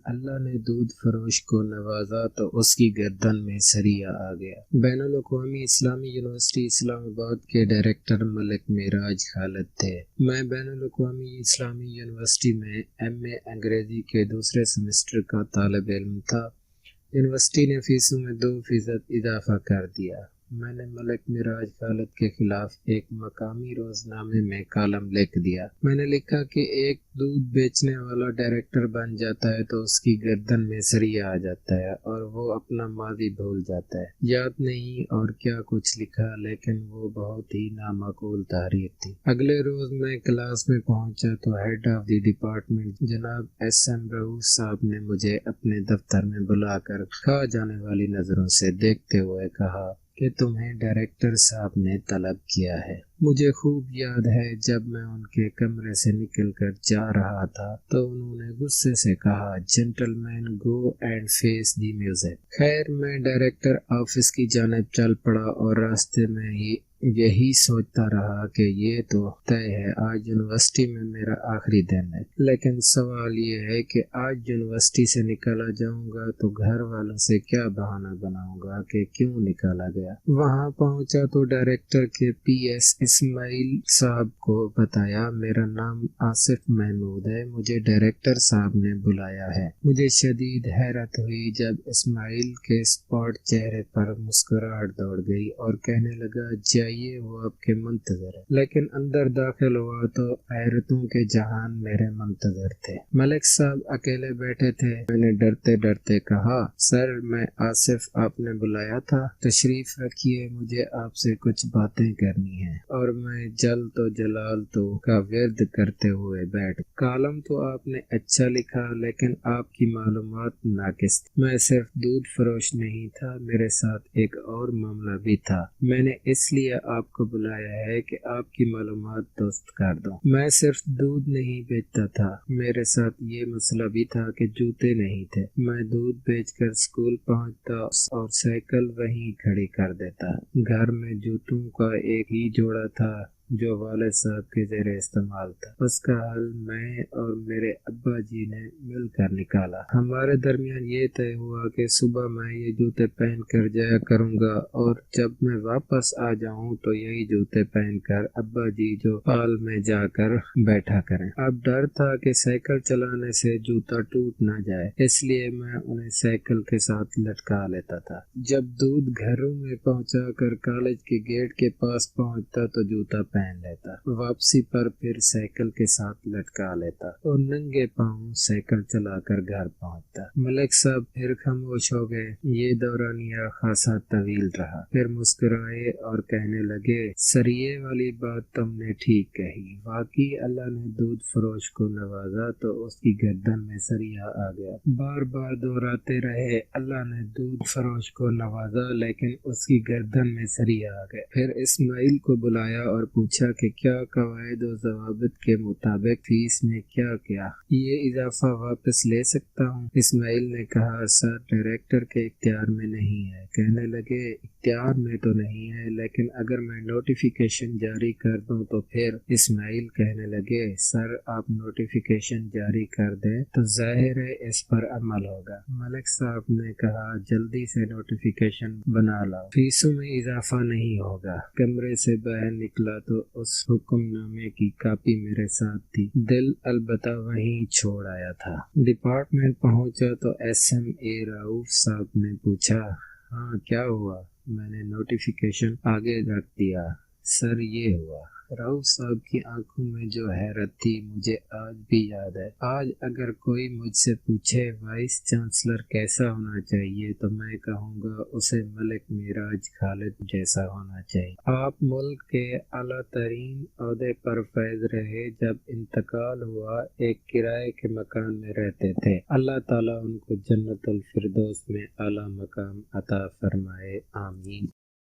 اللہ نے دودھ فروش کو نوازا تو اس کی گردن میں سریا آ گیا۔ بین الاقوامی اسلامی یونیورسٹی اسلام آباد کے ڈائریکٹر ملک معراج خالد تھے۔ میں بین الاقوامی اسلامی یونیورسٹی میں ایم اے انگریزی کے دوسرے سیمسٹر کا طالب علم تھا۔ یونیورسٹی نے فیسوں میں 2% اضافہ کر دیا۔ میں نے ملک معراج خالد کے خلاف ایک مقامی روزنامے میں کالم لکھ دیا۔ میں نے لکھا کہ ایک دودھ بیچنے والا ڈائریکٹر بن جاتا ہے تو اس کی گردن میں سریا آ جاتا ہے اور وہ اپنا ماضی بھول جاتا ہے۔ یاد نہیں اور کیا کچھ لکھا، لیکن وہ بہت ہی نامعقول تحریر تھی۔ اگلے روز میں کلاس میں پہنچا تو ہیڈ آف دی ڈپارٹمنٹ جناب SM رؤوف صاحب نے مجھے اپنے دفتر میں بلا کر کھا جانے والی نظروں سے دیکھتے ہوئے کہا کہ تمہیں ڈائریکٹر صاحب نے طلب کیا ہے۔ مجھے خوب یاد ہے جب میں ان کے کمرے سے نکل کر جا رہا تھا تو انہوں نے غصے سے کہا، gentleman go and face the music. خیر، میں ڈائریکٹر آفس کی جانب چل پڑا اور راستے میں ہی یہی سوچتا رہا کہ یہ تو طے ہے آج یونیورسٹی میں میرا آخری دن ہے، لیکن سوال یہ ہے کہ آج یونیورسٹی سے نکالا جاؤں گا تو گھر والوں سے کیا بہانہ بناؤں گا کہ کیوں نکالا گیا۔ وہاں پہنچا تو ڈائریکٹر کے PS اسماعیل صاحب کو بتایا، میرا نام آصف محمود ہے، مجھے ڈائریکٹر صاحب نے بلایا ہے۔ مجھے شدید حیرت ہوئی جب اسماعیل کے اسپاٹ چہرے پر مسکراہٹ دوڑ گئی اور کہنے لگا، جائیے وہ آپ کے منتظر ہے۔ لیکن اندر داخل ہوا تو حیرتوں کے جہان میرے منتظر تھے۔ ملک صاحب اکیلے بیٹھے تھے۔ میں نے ڈرتے ڈرتے کہا، سر میں آصف، آپ نے بلایا تھا؟ تشریف رکھیے، مجھے آپ سے کچھ باتیں کرنی ہیں۔ اور میں جل تو جلال تو کا ورد کرتے ہوئے بیٹھ۔ کالم تو آپ نے اچھا لکھا، لیکن آپ کی معلومات ناقص تھی۔ میں صرف دودھ فروش نہیں تھا، میرے ساتھ ایک اور معاملہ بھی تھا۔ میں نے اس لیے آپ کو بلایا ہے کہ آپ کی معلومات درست کر دوں۔ میں صرف دودھ نہیں بیچتا تھا، میرے ساتھ یہ مسئلہ بھی تھا کہ جوتے نہیں تھے۔ میں دودھ بیچ کر اسکول پہنچتا اور سائیکل وہیں کھڑی کر دیتا۔ گھر میں جوتوں کا ایک ہی جوڑا تھا جو والد صاحب کے زیر استعمال تھا۔ اس کا حل میں اور میرے ابا جی نے مل کر نکالا۔ ہمارے درمیان یہ طے ہوا کہ صبح میں یہ جوتے پہن کر جایا کروں گا اور جب میں واپس آ جاؤں تو یہی جوتے پہن کر ابا جی جو ہال میں جا کر بیٹھا کریں۔ اب ڈر تھا کہ سائیکل چلانے سے جوتا ٹوٹ نہ جائے، اس لیے میں انہیں سائیکل کے ساتھ لٹکا لیتا تھا۔ جب دودھ گھروں میں پہنچا کر کالج کے گیٹ کے پاس پہنچتا تو جوتا پہن لیتا، واپسی پر پھر سائیکل کے ساتھ لٹکا لیتا اور ننگے پاؤں سائیکل چلا کر گھر پہنچتا۔ ملک صاحب پھر خاموش ہو گئے۔ یہ دورانیہ خاصا طویل رہا، پھر مسکرائے اور کہنے لگے، سریے والی بات تم نے ٹھیک کہی، واقعی اللہ نے دودھ فروش کو نوازا تو اس کی گردن میں سریا آ گیا۔ بار بار دہراتے رہے، اللہ نے دودھ فروش کو نوازا لیکن اس کی گردن میں سریا آ گیا۔ پھر اسماعیل کو بلایا اور پوچھا کہ کیا قواعد و ضوابط کے مطابق فیس میں کیا یہ اضافہ واپس لے سکتا ہوں؟ اسماعیل نے کہا، سر ڈائریکٹر کے اختیار میں نہیں ہے۔ کہنے لگے، اختیار میں تو نہیں ہے، لیکن اگر میں نوٹیفیکیشن جاری کر دوں تو پھر؟ اسماعیل کہنے لگے، سر آپ نوٹیفیکیشن جاری کر دیں تو ظاہر ہے اس پر عمل ہوگا۔ ملک صاحب نے کہا، جلدی سے نوٹیفیکیشن بنا لاؤ، فیسوں میں اضافہ نہیں ہوگا۔ کمرے سے باہر نکلا تو اس حکم نامے کی کاپی میرے ساتھ تھی، دل البتہ وہیں چھوڑ آیا تھا۔ ڈپارٹمنٹ پہنچا تو SM رؤوف صاحب نے پوچھا، ہاں کیا ہوا؟ میں نے نوٹیفیکیشن آگے رکھ دیا۔ سر یہ ہوا۔ رؤوف صاحب کی آنکھوں میں جو حیرت تھی مجھے آج بھی یاد ہے۔ آج اگر کوئی مجھ سے پوچھے وائس چانسلر کیسا ہونا چاہیے تو میں کہوں گا اسے ملک معراج خالد جیسا ہونا چاہیے۔ آپ ملک کے اعلیٰ ترین عہدے پر فائز رہے، جب انتقال ہوا ایک کرائے کے مکان میں رہتے تھے۔ اللہ تعالیٰ ان کو جنت الفردوس میں اعلیٰ مقام عطا فرمائے، آمین۔